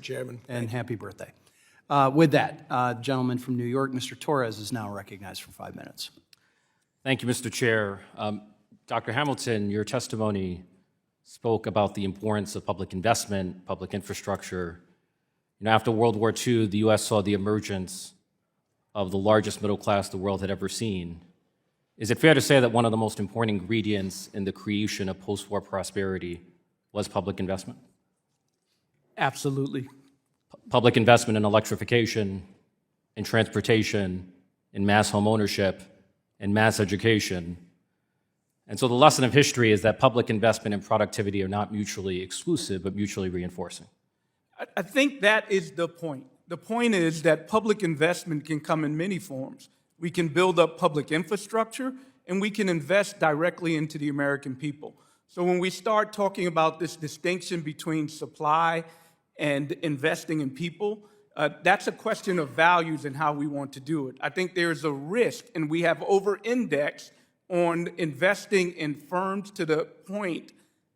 Chairman. And happy birthday. With that, gentleman from New York, Mr. Torres, is now recognized for 5 minutes. Thank you, Mr. Chair. Dr. Hamilton, your testimony spoke about the importance of public investment, public infrastructure. After World War II, the U.S. saw the emergence of the largest middle class the world had ever seen. Is it fair to say that one of the most important ingredients in the creation of post-war prosperity was public investment? Absolutely. Public investment in electrification, in transportation, in mass home ownership, in mass education. And so the lesson of history is that public investment and productivity are not mutually exclusive, but mutually reinforcing. I think that is the point. The point is that public investment can come in many forms. We can build up public infrastructure, and we can invest directly into the American people. So when we start talking about this distinction between supply and investing in people, that's a question of values and how we want to do it. I think there's a risk, and we have over-indexed on investing in firms to the point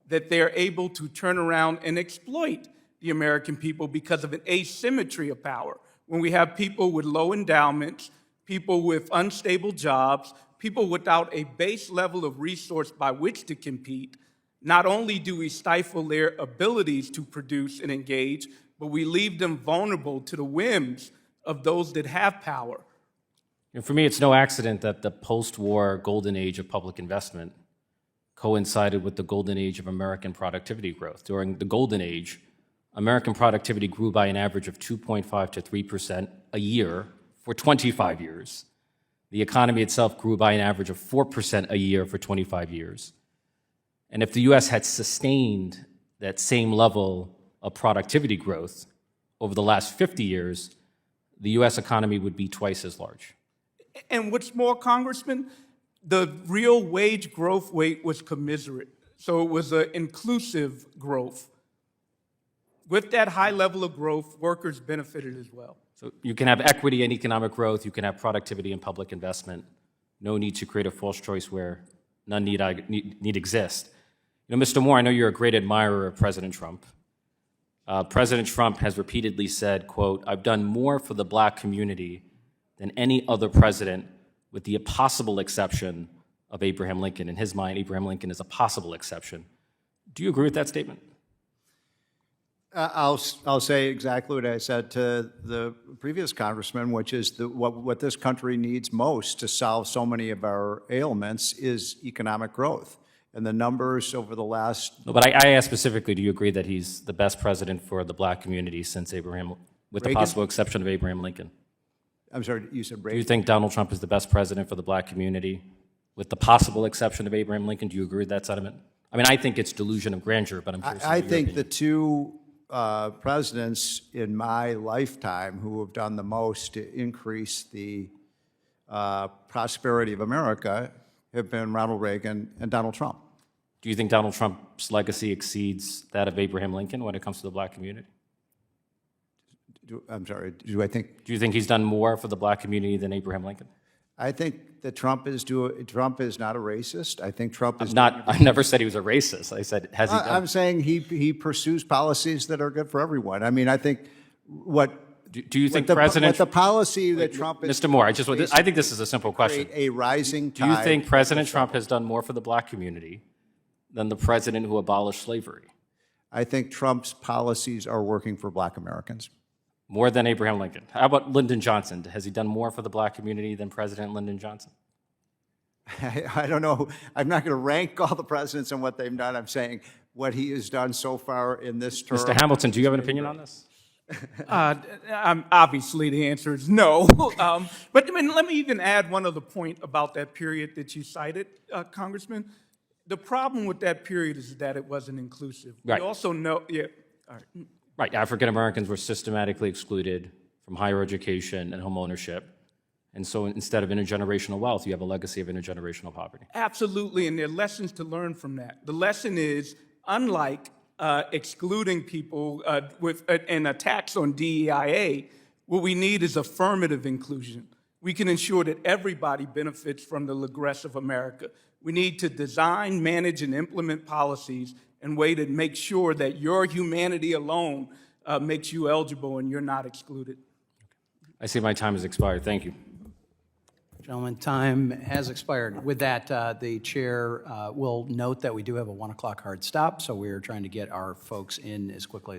that they're able to turn around and exploit the American people because of an asymmetry of power. When we have people with low endowments, people with unstable jobs, people without a base level of resource by which to compete, not only do we stifle their abilities to produce and engage, but we leave them vulnerable to the whims of those that have power. And for me, it's no accident that the post-war golden age of public investment coincided with the golden age of American productivity growth. During the golden age, American productivity grew by an average of 2.5 to 3% a year for 25 years. The economy itself grew by an average of 4% a year for 25 years. And if the U.S. had sustained that same level of productivity growth over the last 50 years, the U.S. economy would be twice as large. And what's more, Congressman, the real wage growth rate was commensurate. So it was an inclusive growth. With that high level of growth, workers benefited as well. So you can have equity and economic growth, you can have productivity and public investment. No need to create a false choice where none need exist. Mr. Moore, I know you're a great admirer of President Trump. President Trump has repeatedly said, quote, "I've done more for the black community than any other president, with the possible exception of Abraham Lincoln." In his mind, Abraham Lincoln is a possible exception. Do you agree with that statement? I'll say exactly what I said to the previous congressman, which is what this country needs most to solve so many of our ailments is economic growth. And the numbers over the last... No, but I asked specifically, do you agree that he's the best president for the black community since Abraham, with the possible exception of Abraham Lincoln? I'm sorry, you said Reagan? Do you think Donald Trump is the best president for the black community with the possible exception of Abraham Lincoln? Do you agree with that sentiment? I mean, I think it's delusion of grandeur, but I'm curious. I think the two presidents in my lifetime who have done the most to increase the prosperity of America have been Ronald Reagan and Donald Trump. Do you think Donald Trump's legacy exceeds that of Abraham Lincoln when it comes to the black community? I'm sorry, do I think... Do you think he's done more for the black community than Abraham Lincoln? I think that Trump is not a racist. I think Trump is... I never said he was a racist. I said, has he done... I'm saying he pursues policies that are good for everyone. I mean, I think what... Do you think President... What the policy that Trump is... Mr. Moore, I think this is a simple question. A rising tide... Do you think President Trump has done more for the black community than the president who abolished slavery? I think Trump's policies are working for black Americans. More than Abraham Lincoln. How about Lyndon Johnson? Has he done more for the black community than President Lyndon Johnson? I don't know. I'm not going to rank all the presidents and what they've done. I'm saying what he has done so far in this term. Mr. Hamilton, do you have an opinion on this? Obviously, the answer is no. But I mean, let me even add one other point about that period that you cited, Congressman. The problem with that period is that it wasn't inclusive. Right. We also know, yeah, all right. Right, African Americans were systematically excluded from higher education and home ownership. And so instead of intergenerational wealth, you have a legacy of intergenerational poverty. Absolutely, and there are lessons to learn from that. The lesson is, unlike excluding people with an attacks on DEIA, what we need is affirmative inclusion. We can ensure that everybody benefits from the regress of America. We need to design, manage, and implement policies in a way to make sure that your humanity alone makes you eligible and you're not excluded. I see my time has expired. Thank you. Gentlemen, time has expired. With that, the chair will note that we do have a 1 o'clock hard stop, so we are trying to get our folks in as quickly as